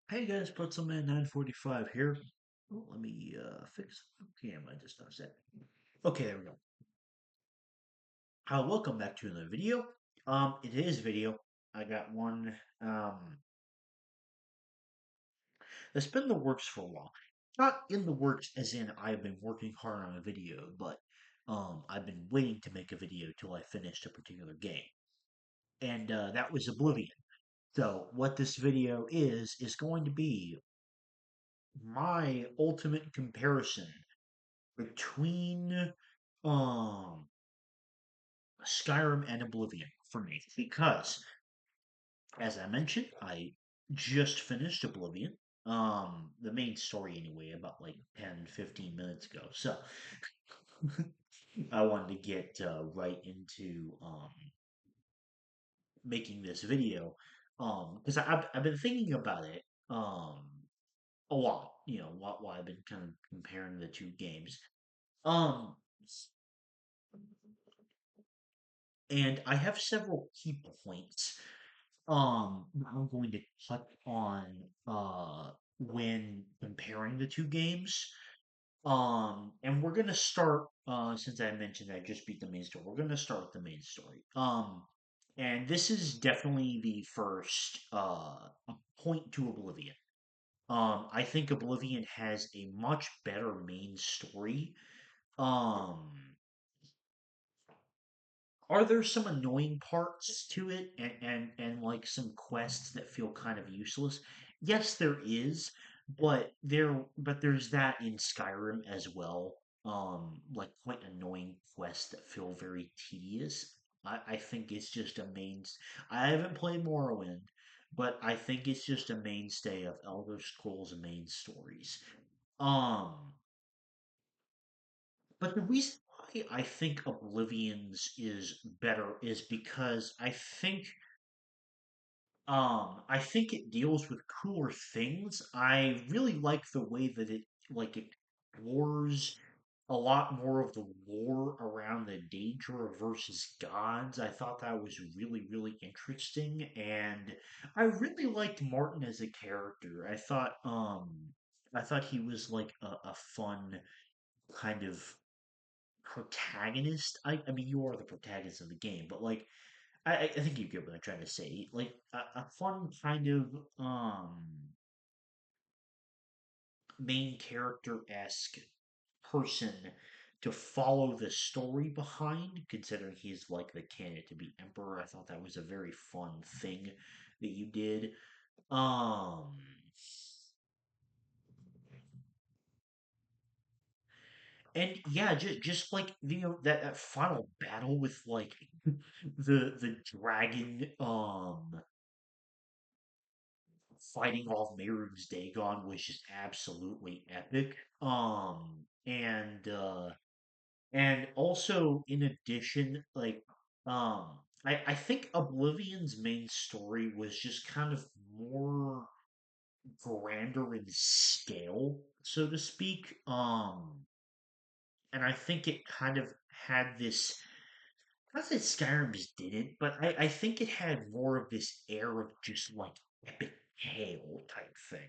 Hey guys, Pretzelman 945 here. Oh, let me fix the camera just a sec. Okay, there we go. Welcome back to another video. It is video. I got one that's been in the works for a while. Not in the works as in I've been working hard on a video, but I've been waiting to make a video till I finished a particular game. And that was Oblivion. So what this video is going to be my ultimate comparison between um Skyrim and Oblivion for me because as I mentioned, I just finished Oblivion. The main story anyway, about like 10-15 minutes ago. So I wanted to get right into making this video because I've been thinking about it a lot, while I've been kind of comparing the two games. Um and I have several key points that I'm going to touch on when comparing the two games. And we're gonna start since I mentioned I just beat the main story. We're gonna start with the main story. And this is definitely the first point to Oblivion. I think Oblivion has a much better main story. Um, are there some annoying parts to it and like some quests that feel kind of useless? Yes, there is, but there's that in Skyrim as well. Like quite annoying quests that feel very tedious. I think it's just a main. I haven't played Morrowind, but I think it's just a mainstay of Elder Scrolls main stories. Um, but the reason why I think Oblivion's is better is because I think it deals with cooler things. I really like the way that it like explores a lot more of the lore around the Daedra versus gods. I thought that was really, really interesting, and I really liked Martin as a character. I thought he was like a fun kind of protagonist. I mean, you are the protagonist of the game, but like, I think you get what I'm trying to say. Like a fun kind of main character esque person to follow the story behind, considering he's like the candidate to be emperor. I thought that was a very fun thing that you did. Um, and yeah, just like that final battle with like the dragon fighting off Mehrunes Dagon was just absolutely epic. And also in addition, like I think Oblivion's main story was just kind of more grander in scale, so to speak. And I think it kind of had this. Not that Skyrim just didn't, but I think it had more of this air of just like epic tale type thing.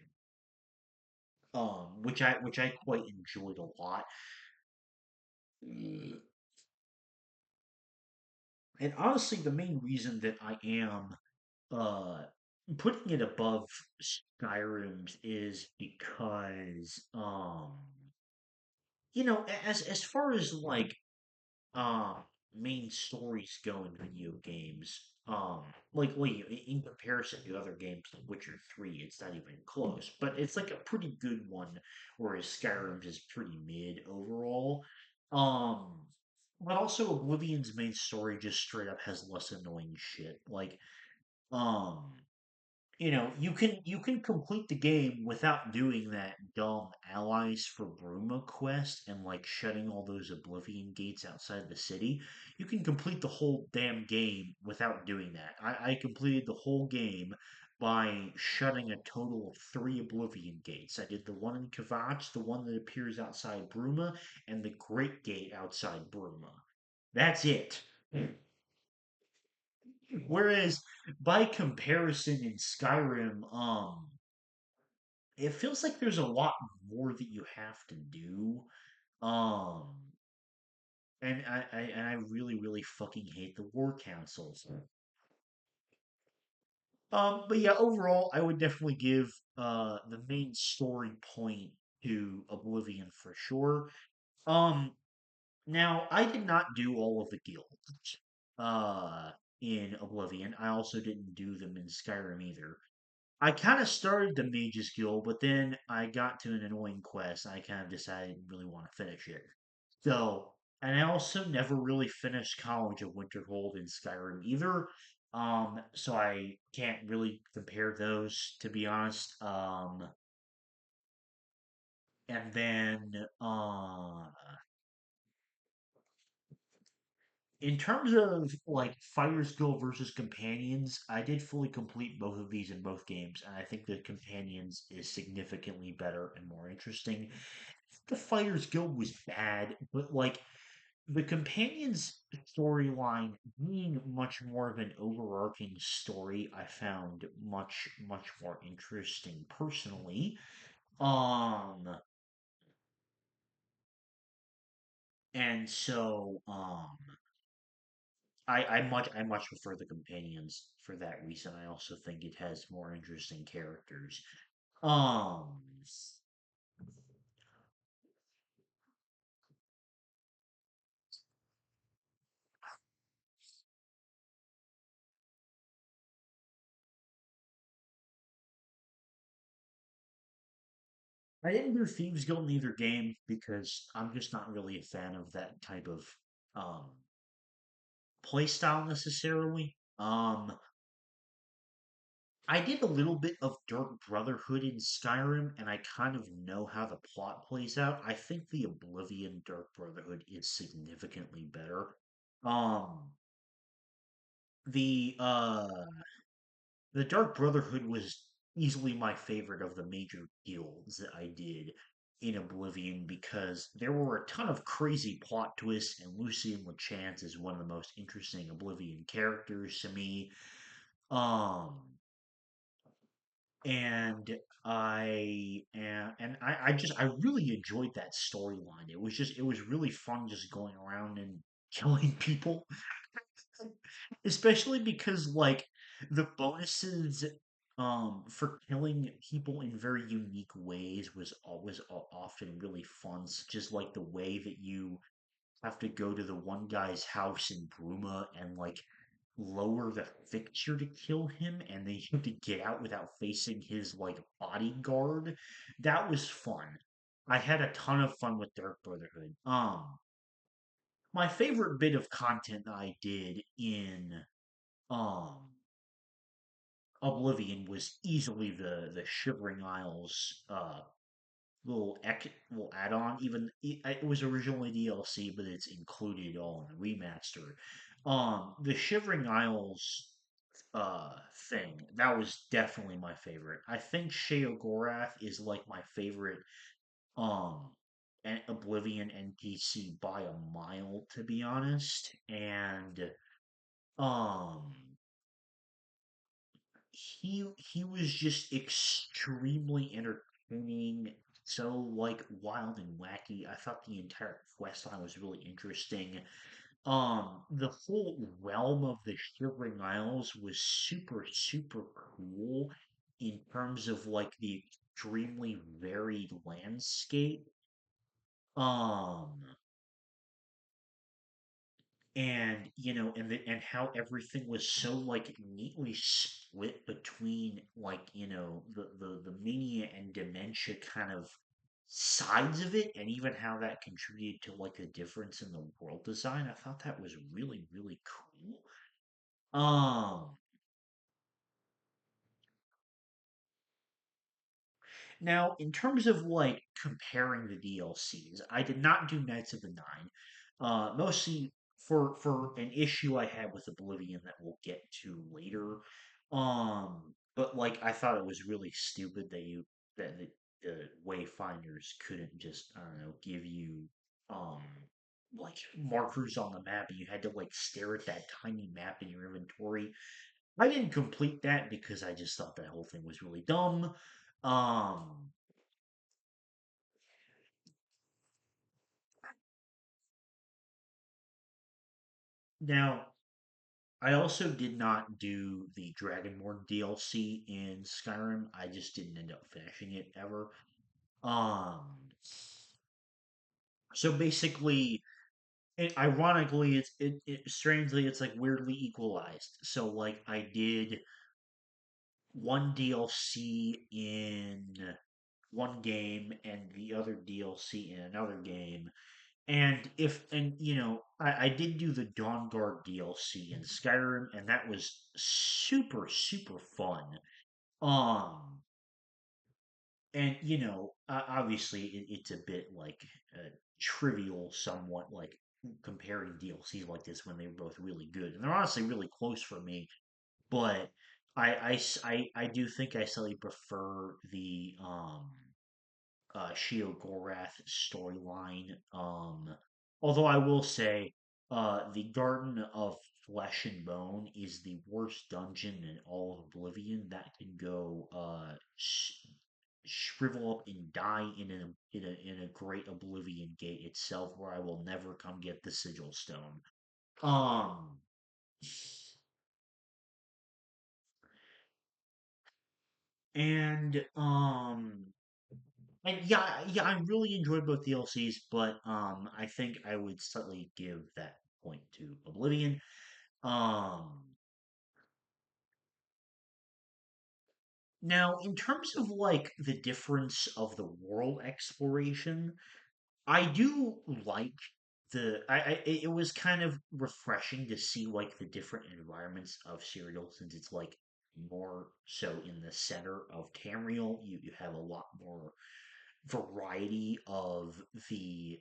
Which I quite enjoyed a lot. And honestly, the main reason that I am uh putting it above Skyrim's is because as far as like um main stories go in video games, like in comparison to other games like Witcher 3, it's not even close, but it's like a pretty good one, whereas Skyrim's is pretty mid overall. Um but also Oblivion's main story just straight up has less annoying shit. Like um you can complete the game without doing that dumb allies for Bruma quest and like shutting all those Oblivion gates outside the city. You can complete the whole damn game without doing that. I completed the whole game by shutting a total of three Oblivion gates. I did the one in Kvatch, the one that appears outside Bruma, and the Great Gate outside Bruma. That's it. Whereas by comparison in Skyrim, it feels like there's a lot more that you have to do. Um, and I really, really fucking hate the war councils. But yeah, overall, I would definitely give the main story point to Oblivion for sure. Um, Now I did not do all of the guilds uh in Oblivion. I also didn't do them in Skyrim either. I kind of started the Mages Guild, but then I got to an annoying quest. And I kind of decided I didn't really want to finish it. So, and I also never really finished College of Winterhold in Skyrim either. So I can't really compare those to be honest. And then in terms of like fighter skill versus companions, I did fully complete both of these in both games, and I think the companions is significantly better and more interesting. The fighter's guild was bad, but like the companions storyline being much more of an overarching story, I found much more interesting personally. Um, and so I much prefer the companions for that reason. I also think it has more interesting characters. Um, I didn't do Thieves Guild in either game because I'm just not really a fan of that type of um play style necessarily. I did a little bit of Dark Brotherhood in Skyrim, and I kind of know how the plot plays out. I think the Oblivion Dark Brotherhood is significantly better. Um, the The Dark Brotherhood was easily my favorite of the major guilds that I did in Oblivion because there were a ton of crazy plot twists, and Lucian LeChance is one of the most interesting Oblivion characters to me. Um, and I really enjoyed that storyline. It was really fun just going around and killing people. Especially because like the bonuses for killing people in very unique ways was always often really fun. Just like the way that you have to go to the one guy's house in Bruma and like lower the fixture to kill him, and then you have to get out without facing his like bodyguard. That was fun. I had a ton of fun with Dark Brotherhood. My favorite bit of content that I did in um Oblivion was easily the Shivering Isles little add-on. Even it was originally DLC, but it's included all in the remaster. The Shivering Isles thing that was definitely my favorite. I think Sheogorath is like my favorite um Oblivion NPC by a mile, to be honest. And um he was just extremely entertaining, so like wild and wacky. I thought the entire quest line was really interesting. The whole realm of the Shivering Isles was super cool in terms of like the extremely varied landscape. Um, and and how everything was so like neatly split between like the mania and dementia kind of sides of it, and even how that contributed to like the difference in the world design. I thought that was really cool. Now, in terms of like comparing the DLCs, I did not do Knights of the Nine, mostly for an issue I had with Oblivion that we'll get to later. But like I thought it was really stupid that the Wayfinders couldn't just, I don't know, give you um like markers on the map, and you had to like stare at that tiny map in your inventory. I didn't complete that because I just thought that whole thing was really dumb. Um, Now, I also did not do the Dragonborn DLC in Skyrim. I just didn't end up finishing it ever. Um, so basically, ironically, strangely, it's like weirdly equalized. So like, I did one DLC in one game and the other DLC in another game. I did do the Dawnguard DLC in Skyrim, and that was super, super fun. Um, and obviously it's a bit like trivial, somewhat like comparing DLCs like this when they're both really good, and they're honestly really close for me. But I do think I slightly prefer the Sheogorath storyline. Although I will say, the Garden of Flesh and Bone is the worst dungeon in all of Oblivion. That can go shrivel up and die in a great Oblivion gate itself, where I will never come get the Sigil Stone. Um, and And yeah, I really enjoyed both DLCs, but I think I would slightly give that point to Oblivion. Um, Now in terms of like the difference of the world exploration, I do like it was kind of refreshing to see like the different environments of Serial, since it's like more so in the center of Tamriel. You have a lot more variety of the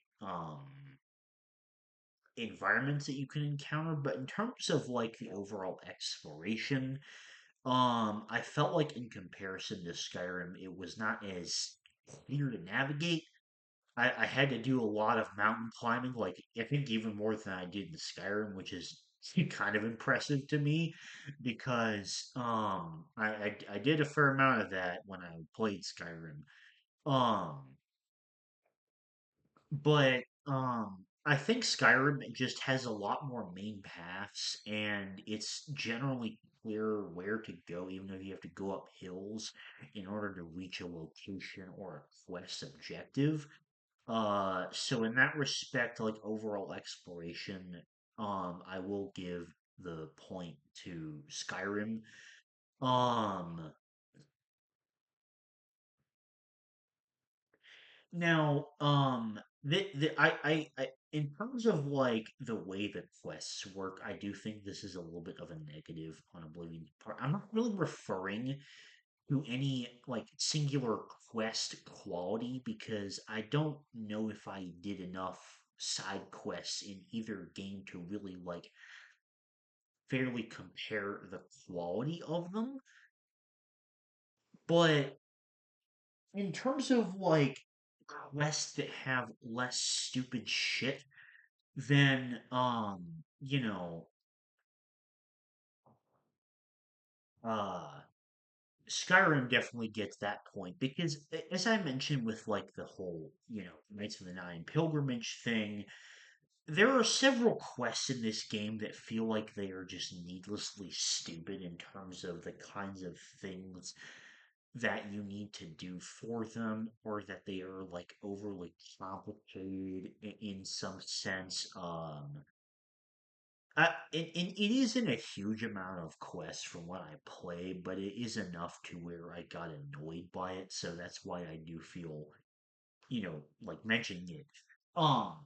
environments that you can encounter, but in terms of like the overall exploration, I felt like in comparison to Skyrim, it was not as clear to navigate. I had to do a lot of mountain climbing, like I think even more than I did in Skyrim, which is kind of impressive to me because I did a fair amount of that when I played Skyrim. Um But I think Skyrim just has a lot more main paths, and it's generally clear where to go, even if you have to go up hills in order to reach a location or a quest objective. So in that respect, like overall exploration, I will give the point to Skyrim. Um, Now, in terms of like the way that quests work, I do think this is a little bit of a negative on Oblivion's part. I'm not really referring to any like singular quest quality because I don't know if I did enough side quests in either game to really like fairly compare the quality of them. But in terms of like quests that have less stupid shit, then uh Skyrim definitely gets that point because as I mentioned with like the whole, Knights of the Nine pilgrimage thing, there are several quests in this game that feel like they are just needlessly stupid in terms of the kinds of things that you need to do for them, or that they are like overly complicated in some sense. It isn't a huge amount of quests from what I play, but it is enough to where I got annoyed by it. So that's why I do feel, like mentioning it. Um,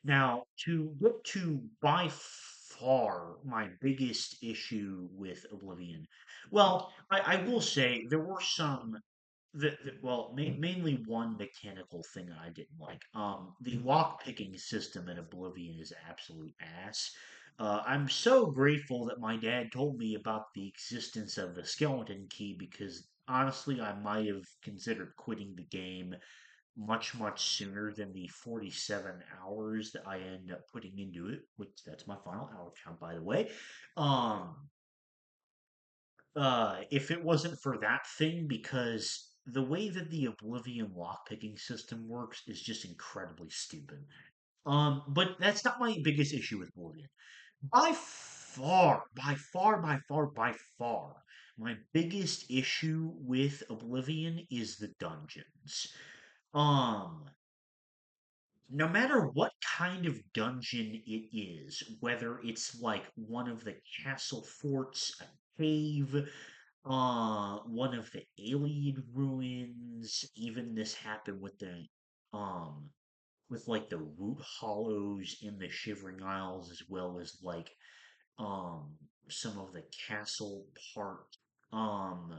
Now to get to by far my biggest issue with Oblivion. Well, I will say there were some well, mainly one mechanical thing that I didn't like. The lock picking system in Oblivion is absolute ass. I'm so grateful that my dad told me about the existence of the skeleton key because honestly, I might have considered quitting the game much, much sooner than the 47 hours that I end up putting into it, which that's my final hour count, by the way. Um, if it wasn't for that thing, because the way that the Oblivion lockpicking system works is just incredibly stupid. But that's not my biggest issue with Oblivion. By far, my biggest issue with Oblivion is the dungeons. Um, no matter what kind of dungeon it is, whether it's like one of the castle forts, a cave, one of the alien ruins, even this happened um, with like the root hollows in the Shivering Isles, as well as like, um, some of the castle part. Um,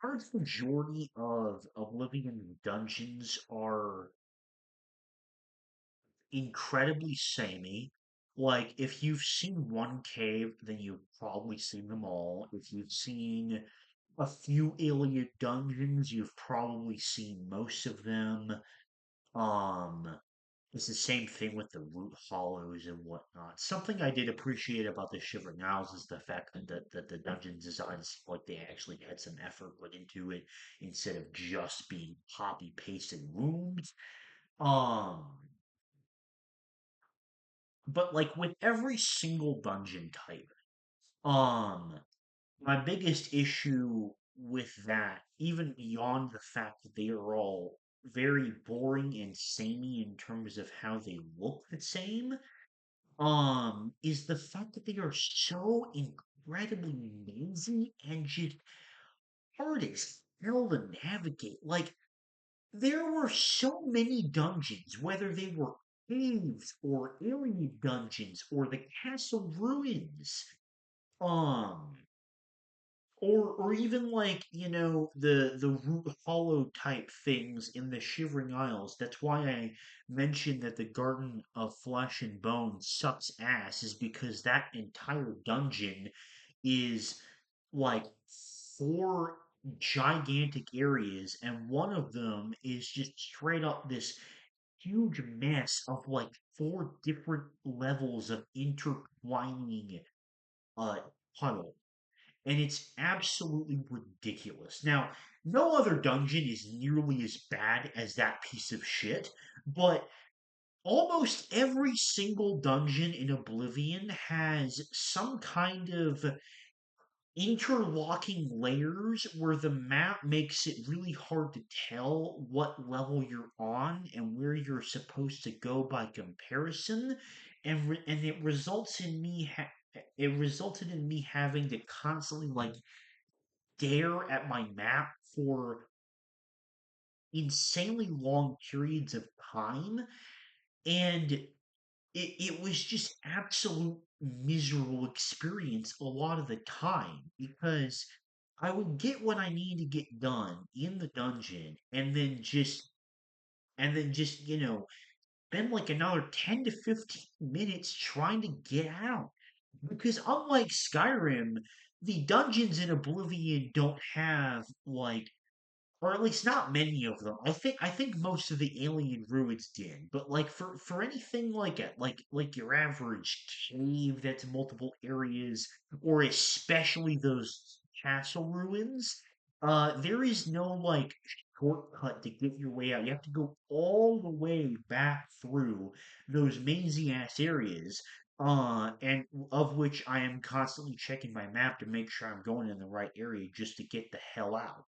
large majority of Oblivion dungeons are incredibly samey. Like, if you've seen one cave, then you've probably seen them all. If you've seen a few alien dungeons, you've probably seen most of them. Um, it's the same thing with the root hollows and whatnot. Something I did appreciate about the Shivering Isles is the fact that the dungeon designs, like, they actually had some effort put into it instead of just being copy pasted rooms. Um, but like with every single dungeon type, um, my biggest issue with that, even beyond the fact that they are all very boring and samey in terms of how they look the same, is the fact that they are so incredibly lazy and just hard as hell to navigate. Like, there were so many dungeons, whether they were caves or alien dungeons or the castle ruins, um, or even like, the root hollow type things in the Shivering Isles. That's why I mentioned that the Garden of Flesh and Bone sucks ass, is because that entire dungeon is like four gigantic areas, and one of them is just straight up this huge mess of like four different levels of intertwining uh puddle, and it's absolutely ridiculous. Now, no other dungeon is nearly as bad as that piece of shit, but almost every single dungeon in Oblivion has some kind of interlocking layers where the map makes it really hard to tell what level you're on and where you're supposed to go by comparison, and it resulted in me having to constantly like stare at my map for insanely long periods of time, and it was just absolute miserable experience a lot of the time, because I would get what I need to get done in the dungeon, and then just spend like another 10 to 15 minutes trying to get out. Because unlike Skyrim, the dungeons in Oblivion don't have like, or at least not many of them. I think most of the alien ruins did, but like for anything like like your average cave that's multiple areas, or especially those castle ruins, there is no like shortcut to get your way out. You have to go all the way back through those mazy ass areas. And of which I am constantly checking my map to make sure I'm going in the right area just to get the hell out.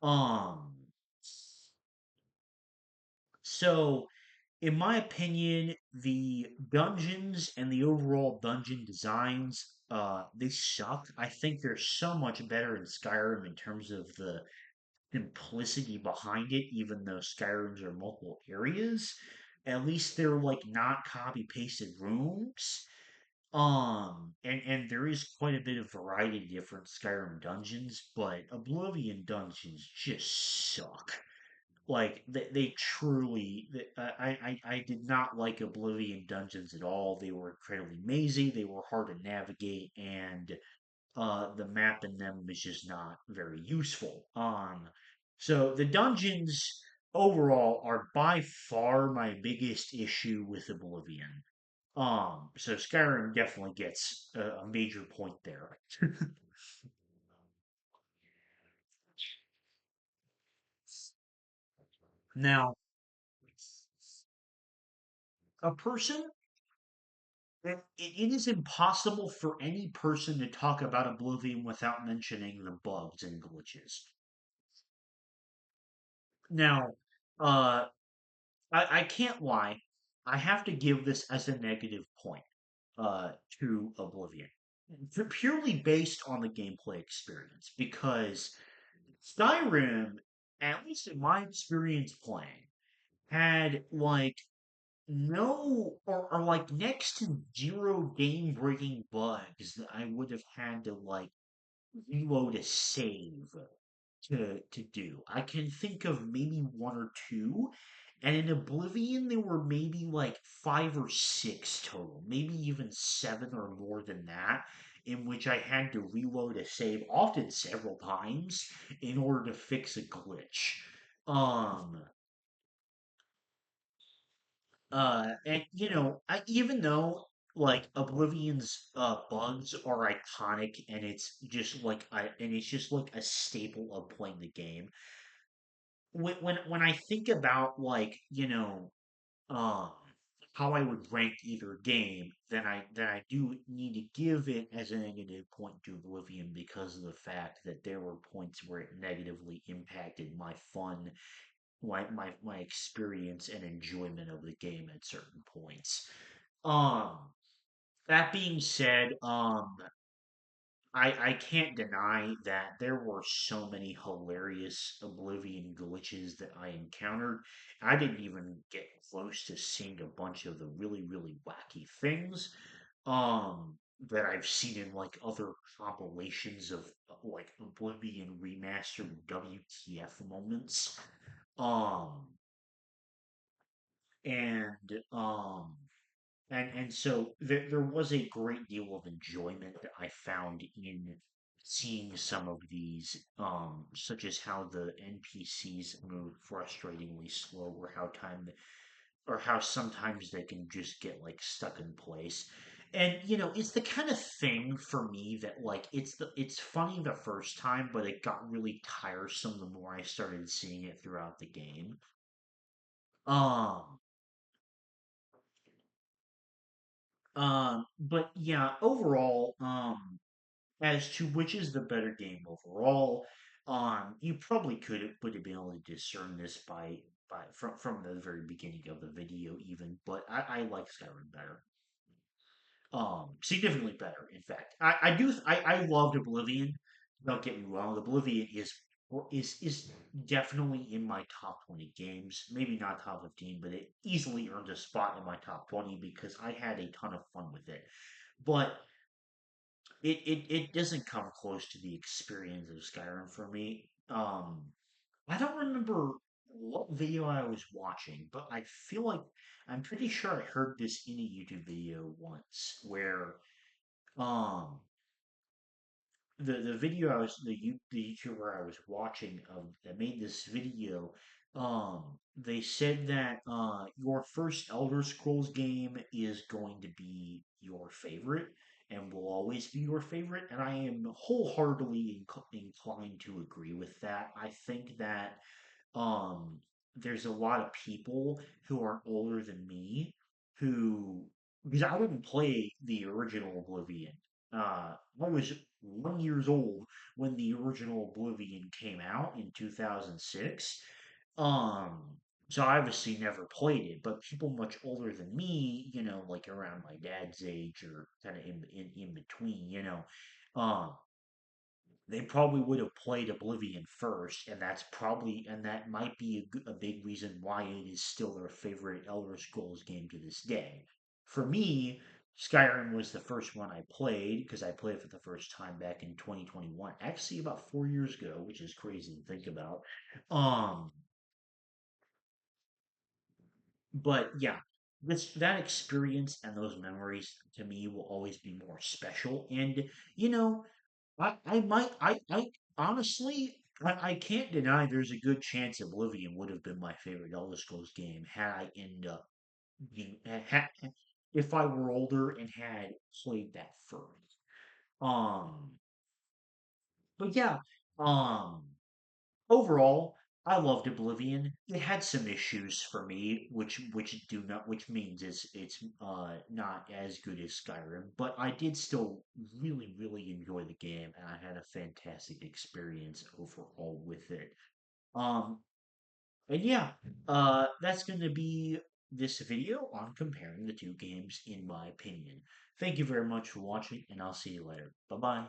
Um, so in my opinion, the dungeons and the overall dungeon designs, they suck. I think they're so much better in Skyrim in terms of the simplicity behind it, even though Skyrims are multiple areas. At least they're like not copy pasted rooms. And there is quite a bit of variety in different Skyrim dungeons, but Oblivion dungeons just suck. Like they truly, I did not like Oblivion dungeons at all. They were incredibly mazy. They were hard to navigate, and the map in them was just not very useful. So the dungeons. overall are by far my biggest issue with Oblivion. So Skyrim definitely gets a major point there. Now, a person, it is impossible for any person to talk about Oblivion without mentioning the bugs and glitches. Now, uh, I can't lie. I have to give this as a negative point to Oblivion, purely based on the gameplay experience, because Skyrim, at least in my experience playing, had like no or like next to zero game breaking bugs that I would have had to like reload a save to do. I can think of maybe one or two, and in Oblivion there were maybe like five or six total, maybe even seven or more than that, in which I had to reload a save, often several times, in order to fix a glitch. Um, and even though like Oblivion's bugs are iconic and it's just like a staple of playing the game. When I think about like, um how I would rank either game, then I do need to give it as a negative point to Oblivion because of the fact that there were points where it negatively impacted my fun, my experience and enjoyment of the game at certain points. Um, that being said, I can't deny that there were so many hilarious Oblivion glitches that I encountered. I didn't even get close to seeing a bunch of the really, really wacky things that I've seen in like other compilations of like Oblivion remastered WTF moments. Um and so there was a great deal of enjoyment that I found in seeing some of these, such as how the NPCs move frustratingly slow, or how sometimes they can just get like stuck in place. And it's the kind of thing for me that like it's funny the first time, but it got really tiresome the more I started seeing it throughout the game. Um, but yeah, overall, as to which is the better game overall, you probably would have been able to discern this by from the very beginning of the video even, but I like Skyrim better. Significantly better, in fact. I loved Oblivion. Don't get me wrong, Oblivion is definitely in my top 20 games. Maybe not top 15, but it easily earned a spot in my top 20 because I had a ton of fun with it. But it doesn't come close to the experience of Skyrim for me. I don't remember what video I was watching, but I feel like I'm pretty sure I heard this in a YouTube video once where um the video the YouTuber I was watching that made this video, they said that your first Elder Scrolls game is going to be your favorite and will always be your favorite, and I am wholeheartedly inclined to agree with that. I think that um, there's a lot of people who are older than me who, because I didn't play the original Oblivion. I was 1 years old when the original Oblivion came out in 2006. Um, so I obviously never played it, but people much older than me, like around my dad's age or kind of in between, um, they probably would have played Oblivion first, and that might be a big reason why it is still their favorite Elder Scrolls game to this day. For me, Skyrim was the first one I played because I played it for the first time back in 2021, actually about 4 years ago, which is crazy to think about. Um, but yeah, that experience and those memories to me will always be more special. And you know, I honestly I can't deny there's a good chance Oblivion would have been my favorite Elder Scrolls game had I ended up being, if I were older and had played that first. Um, but yeah, um, overall, I loved Oblivion. It had some issues for me, which means it's not as good as Skyrim, but I did still really enjoy the game, and I had a fantastic experience overall with it. Um, and yeah, that's going to be this video on comparing the two games, in my opinion. Thank you very much for watching, and I'll see you later. Bye bye.